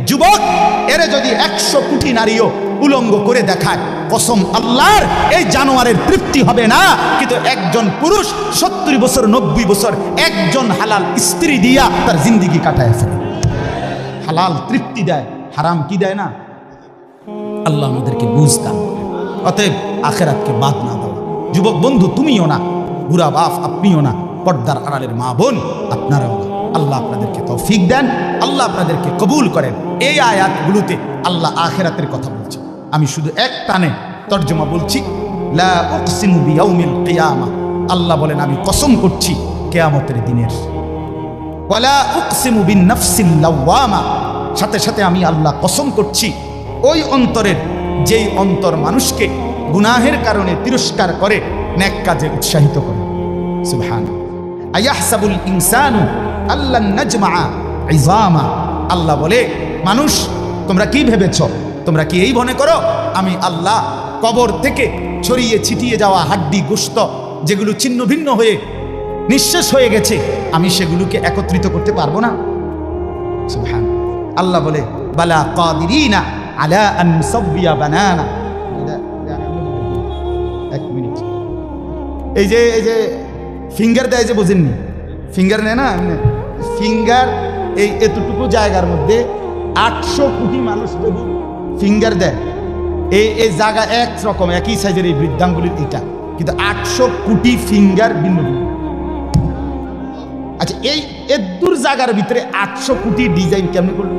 যুবক এরে যদি 100 কোটি নারীও উলঙ্গ করে দেখায়, কসম আল্লাহর এই জানোয়ারের তৃপ্তি হবে না। কিন্তু একজন পুরুষ 70 বছর 90 বছর একজন হালাল স্ত্রী দিয়া তার জিন্দেগি কাটায় ফেলে। হালাল তৃপ্তি দেয়, হারাম কি দেয় না। আল্লাহ আমাদেরকে বুঝ দান করেন। অতএব আখেরাতকে বাদ না দাও। যুবক বন্ধু তুমিও না, বুড়া বাপ আপনিও না, পর্দার আড়ালের মা বোন আপনারাও না। আল্লাহ আপনাদেরকে তৌফিক দেন, আল্লাহ আপনাদেরকে কবুল করেন। এই আয়াতগুলোতে আল্লাহ আখেরাতের কথা বলছে। আমি শুধু এক টানে তর্জমা বলছি। লা উকসিমু বিয়াউমিল কিয়ামা, আল্লাহ বলেন আমি কসম করছি কিয়ামতের দিনের। ওয়ালা উকসিমু বিন-নাফসিল লাওয়ামা, সাথে সাথে আমি আল্লাহ কসম করছি ওই অন্তরের, যেই অন্তর মানুষকে গুনাহের কারণে তিরস্কার করে, নেক কাজে উৎসাহিত করে। সুবহানাল্লাহ। আয়াহসাবুল ইনসানু আল্লান নাজমা ইজামা, আল্লাহ বলে মানুষ তোমরা কি ভেবেছ, তোমরা কি এই মনে করো আমি আল্লাহ কবর থেকে ছড়িয়ে ছিটিয়ে যাওয়া হাড্ডি গোশত যেগুলো ছিন্ন ভিন্ন হয়ে নিঃশেষ হয়ে গেছে, আমি সেগুলোকে একত্রিত করতে পারবো না? সুবহানাল্লাহ। আল্লাহ বলে বালা কাদিরিনা আলা আন নুসাব্বিয়া বানানা। এক মিনিট, এই যে ফিঙ্গার দেয় যে বোঝেননি, ফিঙ্গার নেয় না, ফিঙ্গার এই এতটুকু জায়গার মধ্যে 800 কোটি মানুষ যদি ফিঙ্গার দেয়, এই জায়গা একরকম একই সাইজের এই বৃদ্ধাঙ্গুলির এটা, কিন্তু 800 কোটি ফিঙ্গার ভিন্ন ভিন্ন। আচ্ছা এই এদুর জায়গার ভিতরে 800 কোটি ডিজাইন কেমনে করলো?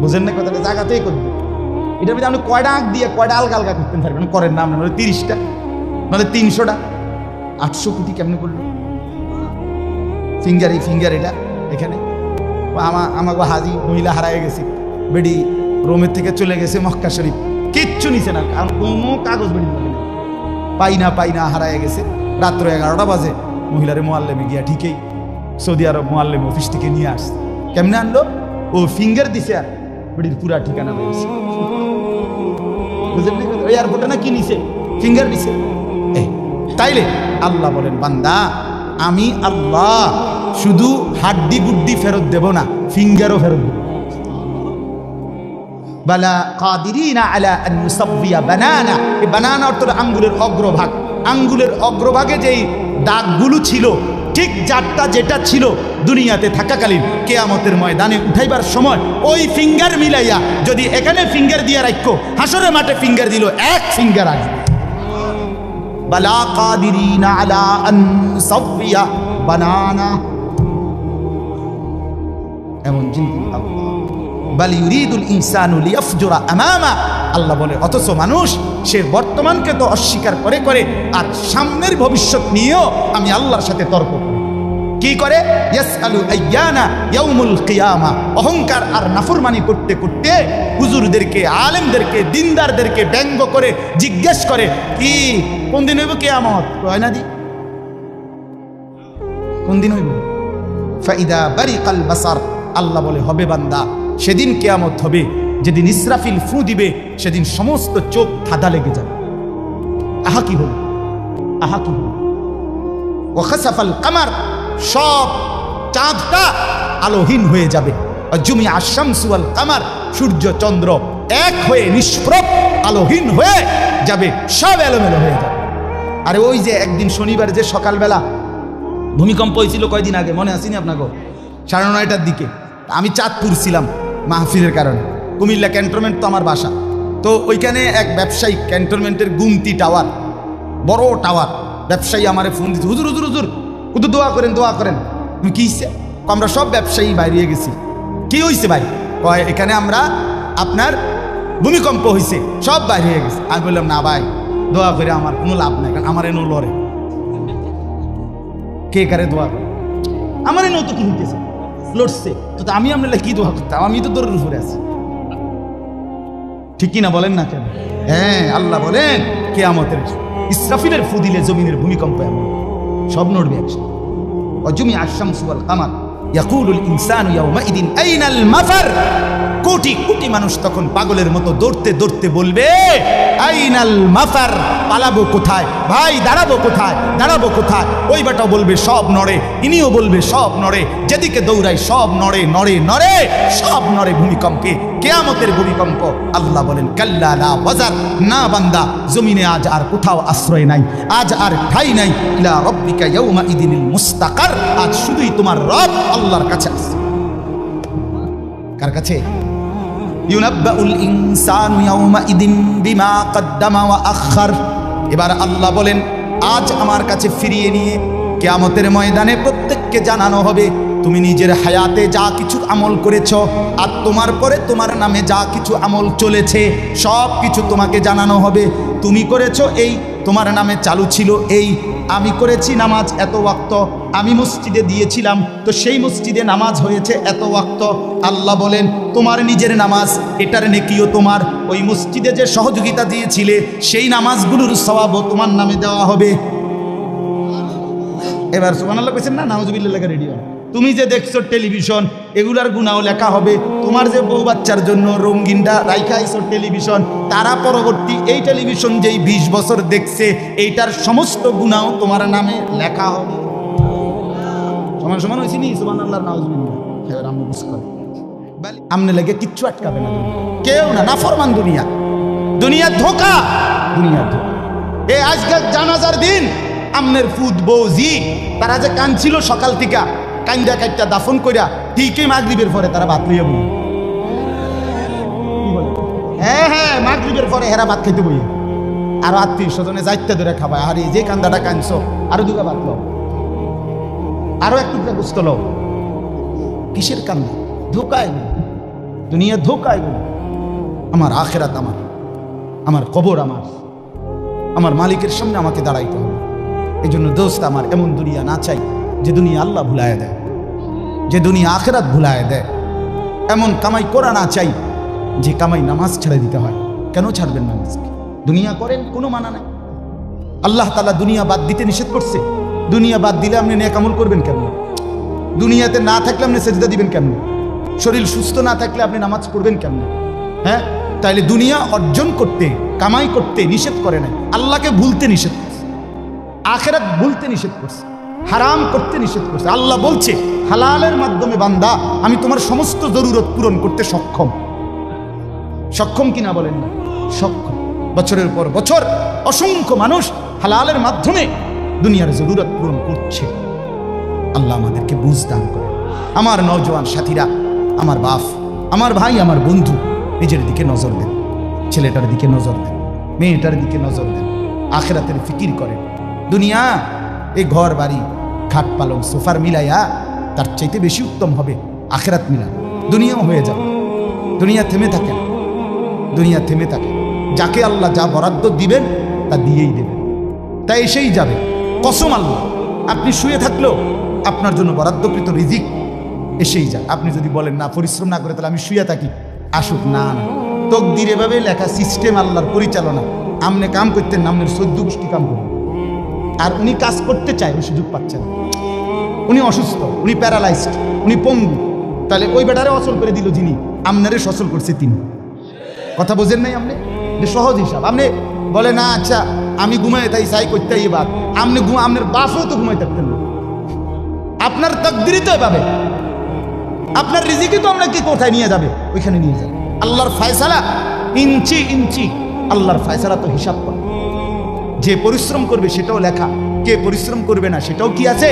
বুঝেন না কথাটা? জায়গাতেই করবে। এটার ভিতরে আপনি কয়টা আঁক দিয়ে কয়টা আলগা আলগা করতে পারবেন, করেন না আপনার 30টা নাহলে 300টা। 800 কোটি কেমনে করলো? ফিঙ্গার, এই ফিঙ্গার এটা এখানে। আমাকে হাজি মহিলা হারায় গেছে, বেডি রোমের থেকে চলে গেছে মক্কা শরীফ, কিচ্ছু নিছে না, কারণ কোনো কাগজ বেডি পাই না হারায় গেছে। রাত্র 11টা বাজে মহিলারে মোয়াল্লেমে গিয়া ঠিকই সৌদি আরব মোয়াল্লেম অফিস থেকে নিয়ে আসছে। কেমনে আনলো? ও ফিঙ্গার দিছে আর বেডির পুরা ঠিকানা পেয়েছে। বুঝলেন? ওই এয়ারপোর্টে না কি নিছে? ফিঙ্গার দিছে। তাইলে আল্লাহ বলেন বান্দা আমি আল্লাহ শুধু হাড্ডি গুড্ডি ফেরত দেব না, ফিঙ্গারও ফেরত দেব। বালা কাদিরিনা আলা আন নুসাব্বিয়া বানানা। এই বানানা অর্থ আঙ্গুলের অগ্রভাগ। আঙ্গুলের অগ্রভাগে যেই দাগগুলো ছিল, ঠিক যারটা যেটা ছিল দুনিয়াতে থাকাকালীন, কিয়ামতের ময়দানে উঠাইবার সময় ওই ফিঙ্গার মিলাইয়া যদি এখানে ফিঙ্গার দিয়ে রাখো, হাসরের মাঠে ফিঙ্গার দিল, এক ফিঙ্গার আসবে। বালা কাদিরিনা আলা আন নুসাব্বিয়া বানানা, এমন জিনিস বাল ইউরিদুল ইনসানু লিয়াফজুরা আমামা। আল্লাহ বলে অথচ মানুষ সে বর্তমানকে তো অস্বীকার করে করে আর সামনের ভবিষ্যৎ নিয়েও আমি আল্লাহর সাথে তর্ক করি। কি করে? ইয়াসআলু আইয়ানা ইয়াউমুল কিয়ামা। অহংকার আর নাফরমানি করতে করতে হুজুরদেরকে, আলেমদেরকে, দিনদারদেরকে ব্যঙ্গ করে জিজ্ঞেস করে কি কোন দিন হইব কিয়ামত? কয় না দি কোন দিন হইব? ফাইদা বারিকাল বাসার, আল্লাহ বলে হবে বান্দা সেদিন কিয়ামত হবে, যেদিন ইসরাফিল ফু দিবে, সেদিন সমস্ত চোখ ধাঁধা লেগে যাবে। আহা কি হল, আহা কি হল। ওয়া খাসাফাল কামার, সব চাঁদটা আলোহীন হয়ে যাবে। জুমিআ আশ-শামসু ওয়াল কামার, সূর্য চন্দ্র এক হয়ে নিষ্প্রভ আলোহীন হয়ে যাবে, সব এলোমেলো হয়ে যাবে। আরে ওই যে একদিন শনিবার যে সকালবেলা ভূমিকম্প হয়েছিল কয়দিন আগে, মনে আসেনি আপনাকে? 9:30টার দিকে আমি চাঁদপুর ছিলাম মাহফিলের কারণে। কুমিল্লা ক্যান্টনমেন্ট তো আমার বাসা, তো ওইখানে এক ব্যবসায়ী ক্যান্টনমেন্টের গুমতি টাওয়ার, বড় টাওয়ার, ব্যবসায়ী আমারে ফোন দিচ্ছে, হুজুর হুজুর হুজুর শুধু দোয়া করেন দোয়া করেন। কি হয়েছে? আমরা সব ব্যবসায়ী বাইরে গেছি। কি হয়েছে ভাই? কয় এখানে আমরা আপনার ভূমিকম্প হয়েছে, সব বাইরে হয়ে গেছে। আমি বললাম না ভাই, দোয়া করে আমার কোনো লাভ নাই, কারণ আমার এনো লড়ে কে কারে দোয়া করে, আমার এনো তো কি হইতেছে, লড়ছে তো আমি আপনার কি দোয়া করতাম? আমি তো দৌড়ের উপরে আছি, ঠিক কিনা বলেন না কেন? হ্যাঁ, আল্লাহ বলেন কিয়ামতের ইসরাফিলের ফু দিলে জমিনের ভূমিকম্প এমন সব নড়বে একসাথে। জুমিআ আশ-শামসু ওয়াল কামার, ইয়াকুলুল ইনসানু ইয়াউমাইদিন আইনাল মাফার। কোটি কোটি মানুষ তখন পাগলের মতো দৌড়তে দৌড়তে বলবে আইনাল মাফার, পালাবো কোথায় ভাই, দাঁড়াবো কোথায়, দাঁড়াবো কোথায়। ওই বেটাও বলবে সব নড়ে, ইনিও বলবে সব নড়ে, যেদিকে দৌড়াই সব নড়ে নড়ে নড়ে, সব নড়ে ভূমিকম্পে, কিয়ামতের ভূমিকম্প। আল্লাহ বলেন কাল্লা লা ওয়াজার, না বান্দা, জমিনে আজ আর কোথাও আশ্রয় নাই, আজ আর ঠাই নাই। ইলা রাব্বিকা ইয়াউমা ইদিনিল মুস্তাকার, আজ শুধুই তোমার রব আল্লাহর কাছে আছে। কার কাছে? ইউনাব্বাউল ইনসানু ইয়াউমা ইদিন বিমা কদ্দামা ওয়া আখার। এবার আল্লাহ বলেন আজ আমার কাছে ফিরিয়ে নিয়ে কিয়ামতের ময়দানে প্রত্যেককে জানানো হবে তুমি নিজের হায়াতে যা কিছু আমল করেছো, আর তোমার পরে তোমার নামে যা কিছু আমল চলেছে সব কিছু তোমাকে জানানো হবে। তুমি করেছো এই, তোমার নামে চালু ছিল এই, আমি করেছি নামাজ এত ওয়াক্ত, আমি মসজিদে দিয়েছিলাম তো সেই মসজিদে নামাজ হয়েছে এত ওয়াক্ত। আল্লাহ বলেন তোমার নিজের নামাজ, এটার নেকিও তোমার, ওই মসজিদে যে সহযোগিতা দিয়েছিলে সেই নামাজগুলোর সওয়াবও তোমার নামে দেওয়া হবে। এবার সুবহানাল্লাহ কইছেন না, নাউজুবিল্লাহ লেখা রেডি হয়। তুমি যে দেখছো টেলিভিশন, এগুলার গুনাও লেখা হবে। তোমার যে বউ বাচ্চার জন্য রঙিনটা রাইখাইছো টেলিভিশন, তারা পরবর্তী এই টেলিভিশন যেই 20 বছর দেখছে এইটার সমস্ত গুনাও তোমার নামে লেখা হবে। সমান সমান হয়েছি নি? সুবহানাল্লাহ নাউজুবিল্লাহ। এবার আমরা বুঝ করে আমনে লেগে কিচ্ছু আটকাবে না, কেউ না, নাফরমান দুনিয়া, দুনিয়া ধোকা, দুনিয়া ধোকা। এই আজকাল জানাজার দিন আমনের ফুদ বৌজি তারা যে কাঁদছিল সকাল থেকে, কান্দা কাইটা দাফন কইরা ঠিকই মাগরিবের পরে তারা ভাত লইয়া বই। হ্যাঁ হ্যাঁ, মাগরিবের পরে হেরা ভাত খাইতে বই, আর আত্মীয় স্বজনে যাইতে ধরে খাবায়। আরে যে কান্দাটা কাঁদছো আরো দুটা ভাত লো, আরো এক টুকরা গুস্ত লো। কিসের কান্দা? ধোকায় না, দুনিয়া ধোকায় না। আমার আখেরাত আমার, আমার কবর আমার, আমার মালিকের সামনে আমাকে দাঁড়াইতে হবে। এই জন্য দোস্ত আমার এমন দুনিয়া না চাই যে দুনিয়া আল্লাহ ভুলায় দেয়, যে দুনিয়া আখেরাত ভুলায় দেয়। এমন কামাই করা না চাই যে কামাই নামাজ ছেড়ে দিতে হয়। কেন ছাড়বেন নামাজকে? দুনিয়া করেন, কোনো মানা নাই। আল্লাহ তাআলা দুনিয়া বাদ দিতে নিষেধ করছে। দুনিয়া বাদ দিলে আপনি নেক আমল করবেন কেমন? দুনিয়াতে না থাকলে আপনি সেজদা দিবেন কেমন? শরীর সুস্থ না থাকলে আপনি নামাজ পড়বেন কেমন? হ্যাঁ, তাইলে দুনিয়া অর্জন করতে, কামাই করতে নিষেধ করে নাই, আল্লাহকে ভুলতে নিষেধ করছে, আখেরাত ভুলতে নিষেধ করছে, হারাম করতে নিষেধ করছে। আল্লাহ বলছে হালালের মাধ্যমে বান্দা আমি তোমার সমস্ত জরুরত পূরণ করতে সক্ষম। সক্ষম কিনা বলেন না? সক্ষম। বছরের পর বছর অসংখ্য মানুষ হালালের মাধ্যমে দুনিয়ার জরুরত পূরণ করছে। আল্লাহ আমাদেরকে বুঝ দান করে। আমার নওজোয়ান সাথীরা, আমার বাপ, আমার ভাই, আমার বন্ধু, নিজের দিকে নজর দেন, ছেলেটার দিকে নজর দেন, মেয়েটার দিকে নজর দেন, আখেরাতের ফিকির করেন। দুনিয়া এই ঘর বাড়ি খাট পালং সোফার মিলাইয়া তার চাইতে বেশি উত্তম হবে আখেরাত মিলা। দুনিয়াও হয়ে যাবে, দুনিয়া থেমে থাকে না, দুনিয়া থেমে থাকে। যাকে আল্লাহ যা বরাদ্দ দিবেন তা দিয়েই দেবেন, তাই এসেই যাবে। কসম আল্লাহ, আপনি শুয়ে থাকলেও আপনার জন্য বরাদ্দকৃত রিজিক এসেই যায়। আপনি যদি বলেন না পরিশ্রম না করে তাহলে আমি শুয়ে থাকি, আসুক। না না, তকদির এভাবে লেখা, সিস্টেম আল্লাহর পরিচালনা। আমনে কাম করতেন না, আমনের 14 গোষ্ঠী কাম করেন। আর উনি কাজ করতে চায়, ওই সুযোগ পাচ্ছেন। উনি অসুস্থ, উনি প্যারালাইজড, উনি পঙ্গু, তাহলে ওই বেটারে অচল করে দিল যিনি, আমনারে সচল করছে তিনি। কথা বোঝেন নাই আপনি? সহজ হিসাব। আপনি বলে না আচ্ছা আমি ঘুমাই তাই সাই করতে এবার আপনি আপনার বাপও তো ঘুমাই থাকতেন না। আপনার তাকদীরই তো এভাবে, আপনার রিজিকই তো আপনাকে কোথায় নিয়ে যাবে, ওইখানে নিয়ে যাবে। আল্লাহর ফয়সালা ইঞ্চি ইঞ্চি, আল্লাহর ফয়সালা তো হিসাব করে। যে পরিশ্রম করবে সেটাও লেখা, কে পরিশ্রম করবে না সেটাও কি আছে,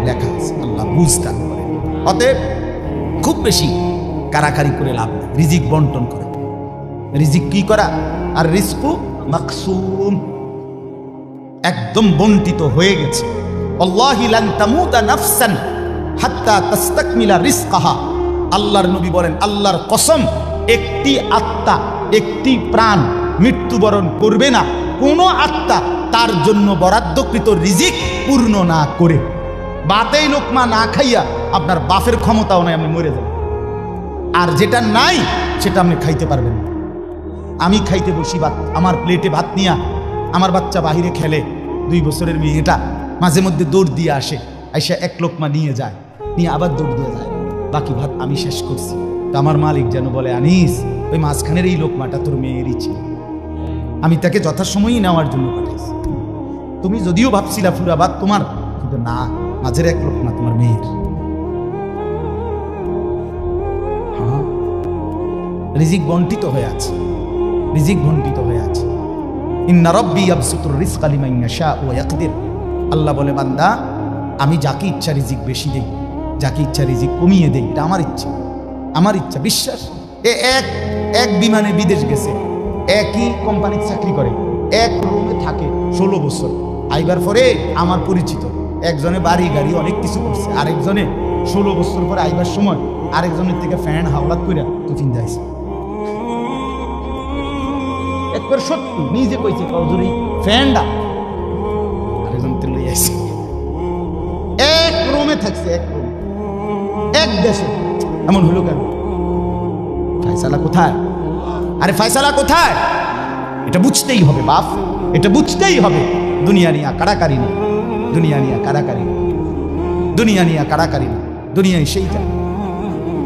লেখা আছে। আল্লাহ বুঝদান করে। অতএব খুব বেশি কারাকারি করে লাভ নেই, রিজিক বন্টন করা। রিজিক কি করা? আর রিজকু মাকসুম, একদম বন্টিত হয়ে গেছে। আল্লাহি লান তামুতা নাফসান হাত্তা তাস্তাকমিলা রিজকাহা। আল্লাহর নবী বলেন, আল্লাহর কসম, একটি আত্মা, একটি প্রাণ মৃত্যুবরণ করবে না কোনো আত্মা তার জন্য বরাদ্দকৃত রিজিক পূর্ণ না করে। বাতেই লোকমা না খাইয়া আপনার বাপের ক্ষমতাও নাই, আপনি মরে যাবেন। আর যেটা নাই সেটা আপনি খাইতে পারবেন না। আমি খাইতে বসি ভাত, আমার প্লেটে ভাত নিয়া, আমার বাচ্চা বাহিরে খেলে, 2 বছরের মেয়েটা মাঝে মধ্যে দৌড় দিয়ে আসে, আইসা 1 লোকমা নিয়ে যায়, নিয়ে আবার দৌড় দিয়ে যায়, বাকি ভাত আমি শেষ করছি। তো আমার মালিক যেন বলে, আনিস ওই মাঝখানের এই লোকমাটা তোর মেয়েরই ছিল, আমি তাকে যথাসময়ই নেওয়ার জন্য পাঠাইছি। তুমি যদিও ভাবছিলা পুরা ভাত তোমার, কিন্তু না, মাঝের এক লোকমা তোমার মেয়ের। হ্যাঁ, রিজিক বন্টিত হয়ে আছে, রিজিক বন্টিত হয়ে আছে। ইন্না রাব্বি ইয়াবসুতুর রিজকা লিমান ইয়াশা ওয়া ইয়াকদির। আল্লাহ বলে, বান্দা আমি যাকে ইচ্ছা রিজিক বেশি দেই, যাকে ইচ্ছা রিজিক কমিয়ে দেই, এটা আমার ইচ্ছা, আমার ইচ্ছা। বিশ্বাস, এ এক বিমানে বিদেশ গেছে, একই কোম্পানির চাকরি করে, এক রুমে থাকে 16 বছর। আইবার পরে আমার পরিচিত একজনে বাড়ি গাড়ি অনেক কিছু করছে, আরেকজনে 16 বছর পরে আইবার সময় আরেকজনের থেকে ফ্যান হাওলাত করে টিফিন যাইছে। একবার সত্যি নিজে কইছে, কৌজুরি ফ্যানটা আরেকজন তেল লই আইছে। এক রুমে থাকছে, এক রুমে, এক দেশে। এমন হলো কেন? ফায়সালা কোথায়? আরে ফায়সালা কোথায়? এটা বুঝতেই হবে বাপ, এটা বুঝতেই হবে। দুনিয়া নিয়ে কাড়াকাড়ি না, দুনিয়া নিয়ে কাড়াকাড়ি না, দুনিয়া নিয়ে কাড়াকাড়ি না। দুনিয়ায় সেইটা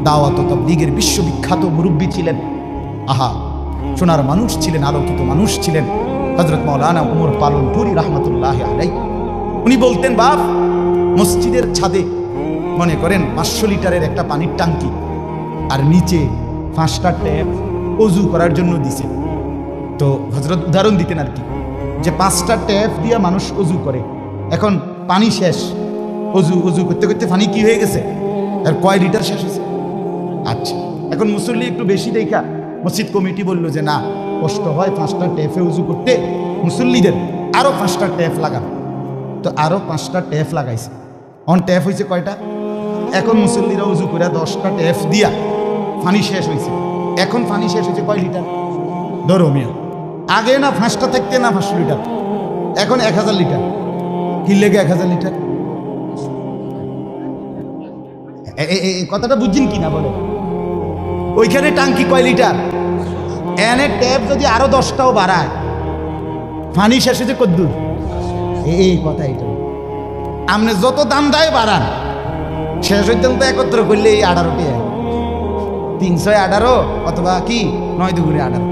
দাওয়াত ও তাবলীগের বিশ্ববিখ্যাত মুরব্বী ছিলেন, আহা সোনার মানুষ ছিলেন, আলোকিত মানুষ ছিলেন হযরত মাওলানা ওমর পালনপুরি রাহমাতুল্লাহি আলাইহি। উনি বলতেন, বাপ মসজিদের ছাদে মনে করেন 500 লিটারের একটা পানির ট্যাঙ্কি, আর নিচে 5টা ট্যাপ অজু করার জন্য দিছে। তো হযরত উদাহরণ দিতেন আর কি, যে 5টা ট্যাপ দিয়ে মানুষ অজু করে, এখন পানি শেষ, অজু করতে করতে পানি কি হয়ে গেছে, আর কয় লিটার শেষ হয়েছে। আচ্ছা, এখন মুসল্লি একটু বেশি দেখা মসজিদ কমিটি বললো যে না, কষ্ট হয় 5টা ট্যাপে উজু করতে, মুসল্লিদের আরো 5টা ট্যাপ লাগান। তো আরো 5টা ট্যাপ লাগাইছে। অন ট্যাপ হয়েছে কয়টা? এখন মুসল্লিরা উজু করে 10টা ট্যাপ দিয়া পানি শেষ হয়েছে। এখন পানি শেষ হয়েছে কয় লিটার? ধরো মিয়া, আগে না 5টা থাকতে না 500 লিটার, এখন 1000 লিটার। কি লেগে 1000 লিটার? কথাটা বুঝছেন কিনা বলে? ওইখানে টাঙ্কি কয় লিটার, এনে ট্যাপ যদি আরো 10টাও বাড়ায়, পানি শেষ হয়েছে কদ্দুর? এই কথা, এটা আপনি যত দাম দেয় বাড়ান, শেষ হইতেন তো একত্র করলে এই 18টি 318 অথবা কি 9 দুগুণে 18।